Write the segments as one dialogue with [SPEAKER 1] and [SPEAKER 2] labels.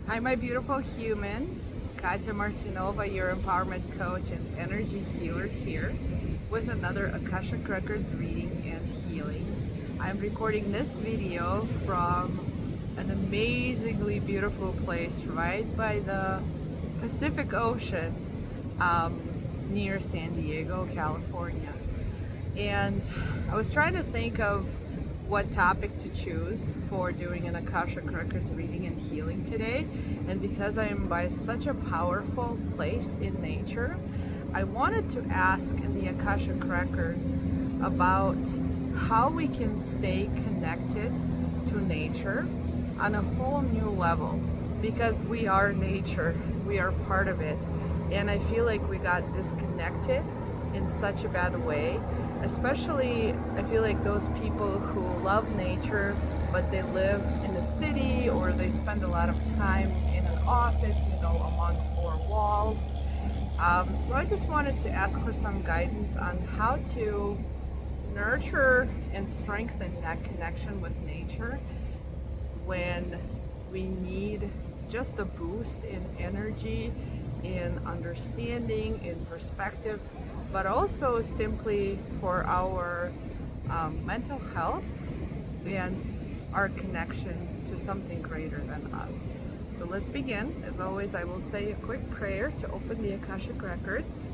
[SPEAKER 1] Hi, my beautiful human. Katya Martinova, your empowerment coach and energy healer here with another Akashic Records reading and healing. I'm recording this video from an amazingly beautiful place right by the Pacific Ocean near San Diego, California. And I was trying to think of what topic to choose for doing an Akashic Records reading and healing today. And because I am by such a powerful place in nature, I wanted to ask in the Akashic Records about how we can stay connected to nature on a whole new level, because we are nature, we are part of it. And I feel like we got disconnected in such a bad way. Especially, I feel like those people who love nature, but they live in a city or they spend a lot of time in an office, among four walls. So I just wanted to ask for some guidance on how to nurture and strengthen that connection with nature when we need just a boost in energy, in understanding, in perspective, but also simply for our mental health and our connection to something greater than us. So let's begin. As always, I will say a quick prayer to open the Akashic Records.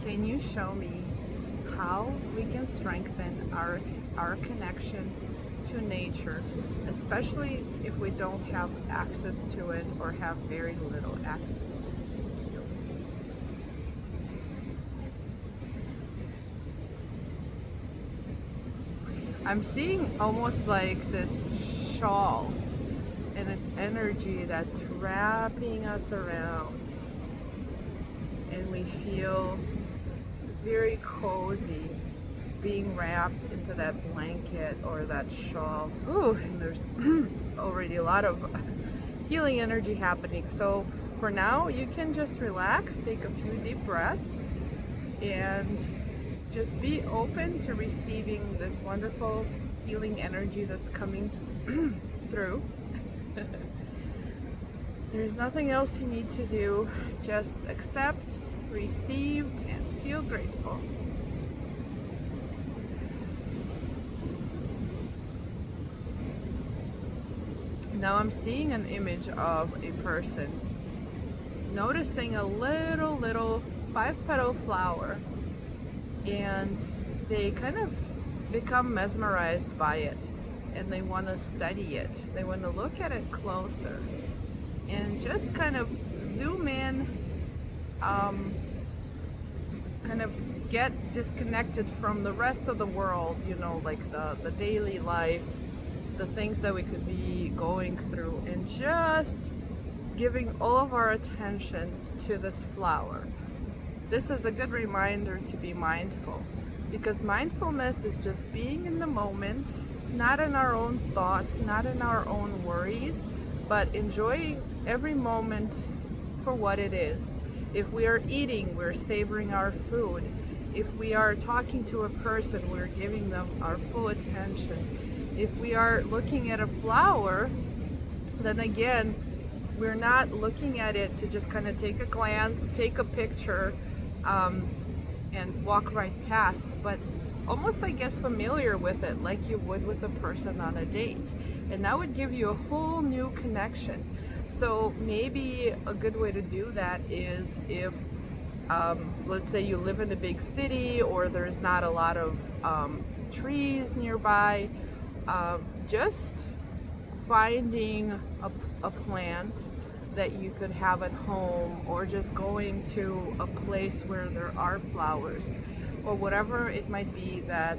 [SPEAKER 1] Can you show me how we can strengthen our connection to nature, especially if we don't have access to it or have very little access? Thank you. I'm seeing almost like this shawl, and it's energy that's wrapping us around, and we feel very cozy being wrapped into that blanket or that shawl. Ooh, and there's already a lot of healing energy happening. So for now, you can just relax, take a few deep breaths, and just be open to receiving this wonderful healing energy that's coming through. There's nothing else you need to do. Just accept, receive, and feel grateful. Now I'm seeing an image of a person noticing a little 5-petal flower, and they kind of become mesmerized by it, and they want to study it. They want to look at it closer and just kind of zoom in, kind of get disconnected from the rest of the world, like the daily life, the things that we could be going through, and just giving all of our attention to this flower. This is a good reminder to be mindful, because mindfulness is just being in the moment, not in our own thoughts, not in our own worries, but enjoying every moment for what it is. If we are eating, we're savoring our food. If we are talking to a person, we're giving them our full attention. If we are looking at a flower, then again, we're not looking at it to just kind of take a glance, take a picture, and walk right past, but almost like get familiar with it like you would with a person on a date. And that would give you a whole new connection. So maybe a good way to do that is if, let's say you live in a big city or there's not a lot of trees nearby, just finding a plant that you could have at home, or just going to a place where there are flowers, or whatever it might be that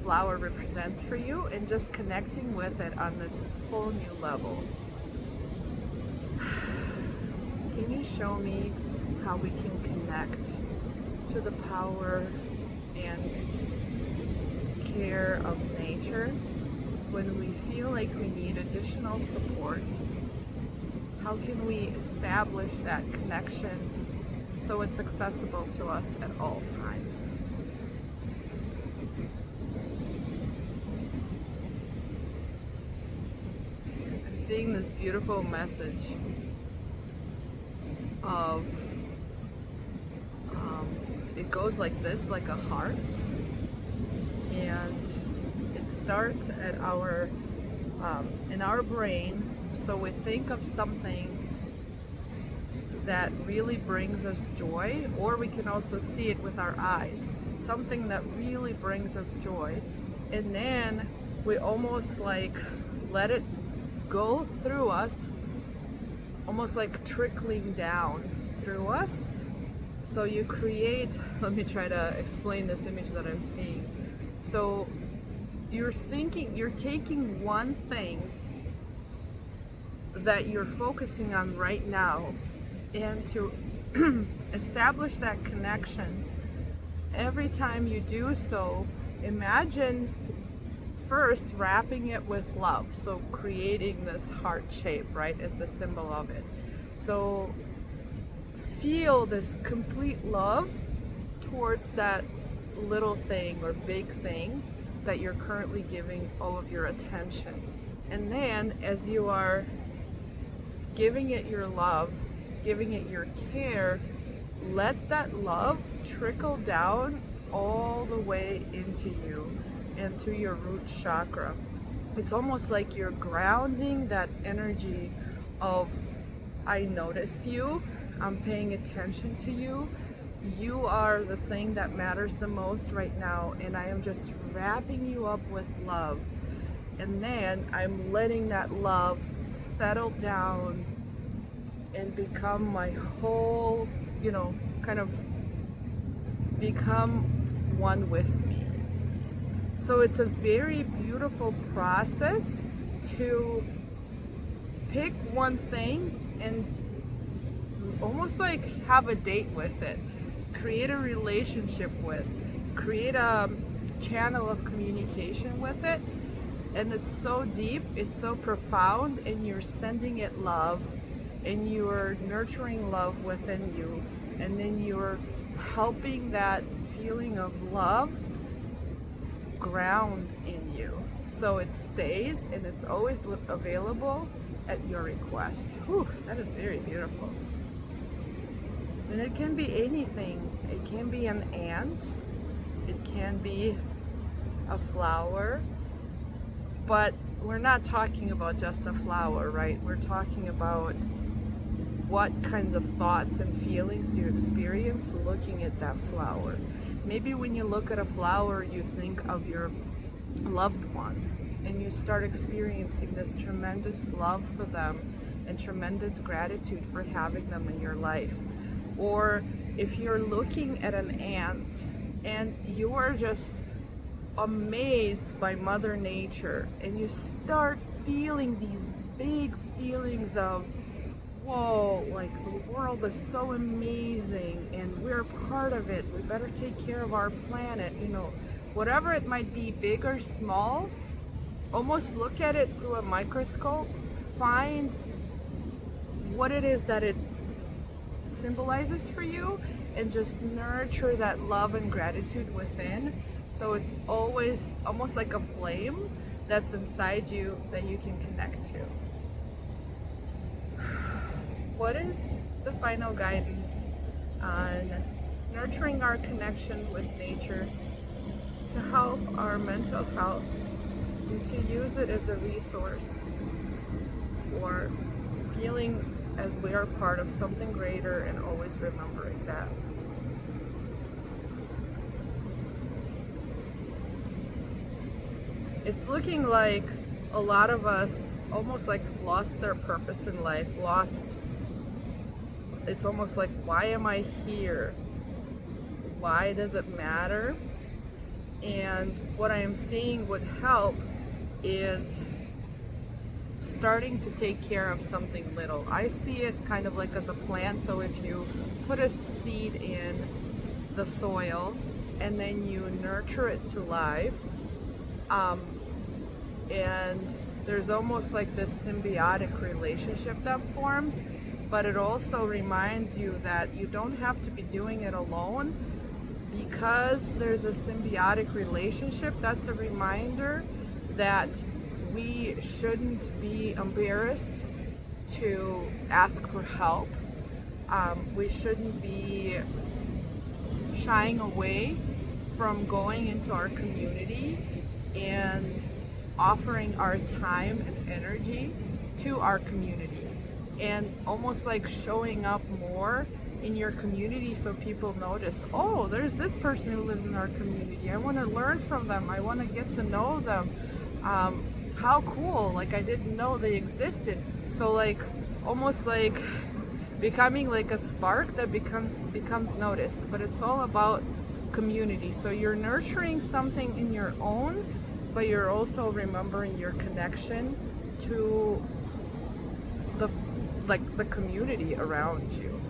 [SPEAKER 1] flower represents for you, and just connecting with it on this whole new level. Can you show me how we can connect to the power and care of nature when we feel like we need additional support? How can we establish that connection so it's accessible to us at all times? seeing this beautiful message of, it goes like this, like a heart, and it starts at our, in our brain. So we think of something that really brings us joy, or we can also see it with our eyes, something that really brings us joy, and then we almost like let it go through us, almost like trickling down through us. So you create, let me try to explain this image that I'm seeing. So you're taking one thing that you're focusing on right now, and to establish that connection, every time you do so, imagine first wrapping it with love. So creating this heart shape, right, as the symbol of it. So feel this complete love towards that little thing or big thing that you're currently giving all of your attention. And then as you are giving it your love, giving it your care, let that love trickle down all the way into you and to your root chakra. It's almost like you're grounding that energy of, I noticed you, I'm paying attention to you, you are the thing that matters the most right now, and I am just wrapping you up with love. And then I'm letting that love settle down and become my whole, kind of become one with me. So it's a very beautiful process to pick one thing and almost like have a date with it, create a relationship with, create a channel of communication with it. And it's so deep, it's so profound, and you're sending it love, and you're nurturing love within you, and then you're helping that feeling of love ground in you, so it stays and it's always available at your request. Whew, that is very beautiful. And it can be anything. It can be an ant, it can be a flower, but we're not talking about just a flower, right? We're talking about what kinds of thoughts and feelings you experience looking at that flower. Maybe when you look at a flower, you think of your loved one, and you start experiencing this tremendous love for them and tremendous gratitude for having them in your life. Or if you're looking at an ant and you are just amazed by Mother Nature, and you start feeling these big feelings of, whoa, like the world is so amazing and we're part of it, we better take care of our planet, whatever it might be, big or small, almost look at it through a microscope, find what it is that it symbolizes for you, and just nurture that love and gratitude within. So it's always almost like a flame that's inside you that you can connect to. What is the final guidance on nurturing our connection with nature to help our mental health and to use it as a resource for feeling as we are part of something greater, and always remembering that? It's looking like a lot of us almost like lost their purpose in life, it's almost like, why am I here? Why does it matter? And what I am seeing would help is starting to take care of something little. I see it kind of like as a plant. So if you put a seed in the soil and then you nurture it to life, and there's almost like this symbiotic relationship that forms, but it also reminds you that you don't have to be doing it alone. Because there's a symbiotic relationship, that's a reminder that we shouldn't be embarrassed to ask for help. We shouldn't be shying away from going into our community and offering our time and energy to our community, and almost like showing up more in your community so people notice, oh, there's this person who lives in our community. I want to learn from them. I want to get to know them. How cool. Like, I didn't know they existed. So like almost like becoming like a spark that becomes noticed. But it's all about community. So you're nurturing something in your own, but you're also remembering your connection to the community around you.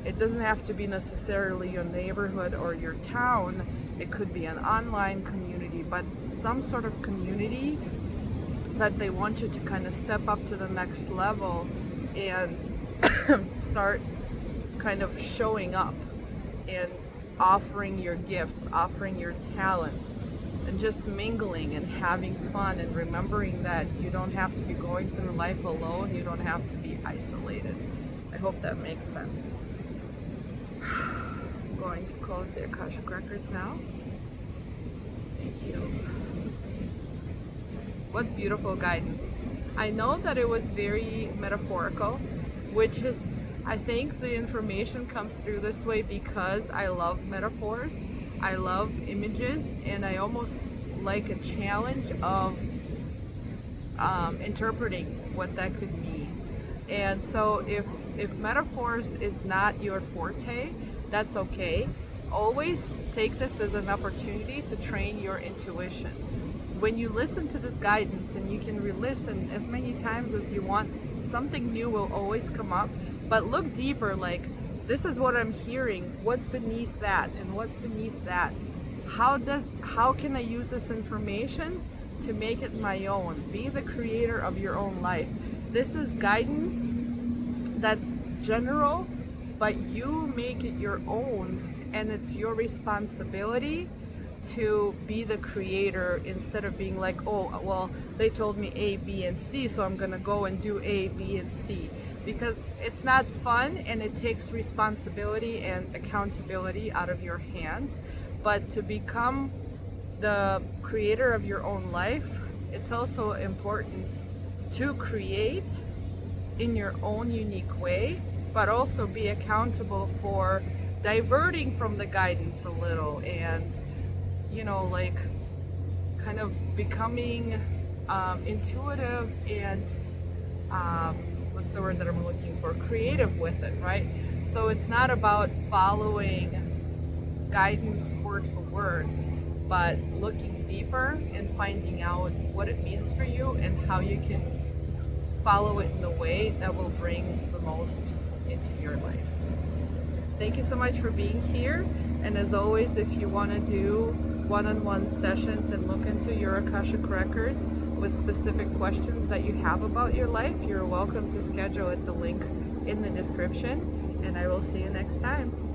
[SPEAKER 1] It doesn't have to be necessarily your neighborhood or your town. It could be an online community, but some sort of community that they want you to kind of step up to the next level and start kind of showing up and offering your gifts, offering your talents, and just mingling and having fun, and remembering that you don't have to be going through life alone. You don't have to be isolated. I hope that makes sense. I'm going to close the Akashic Records now. Thank you. What beautiful guidance. I know that it was very metaphorical, which is, I think the information comes through this way because I love metaphors. I love images, and I almost like a challenge of interpreting what that could mean. And so if metaphors is not your forte, that's okay. Always take this as an opportunity to train your intuition. When you listen to this guidance, and you can re-listen as many times as you want, something new will always come up. But look deeper, like, this is what I'm hearing. What's beneath that? And what's beneath that? How can I use this information to make it my own? Be the creator of your own life. This is guidance that's general, but you make it your own, and it's your responsibility to be the creator, instead of being like, oh, well, they told me A, B, and C, so I'm gonna go and do A, B, and C. Because it's not fun, and it takes responsibility and accountability out of your hands. But to become the creator of your own life, it's also important to create in your own unique way, but also be accountable for diverting from the guidance a little, and like kind of becoming intuitive and what's the word that I'm looking for? Creative with it, right? So it's not about following guidance word for word, but looking deeper and finding out what it means for you and how you can follow it in a way that will bring the most into your life. Thank you so much for being here. And as always, if you want to do one-on-one sessions and look into your Akashic Records with specific questions that you have about your life, you're welcome to schedule at the link in the description. And I will see you next time.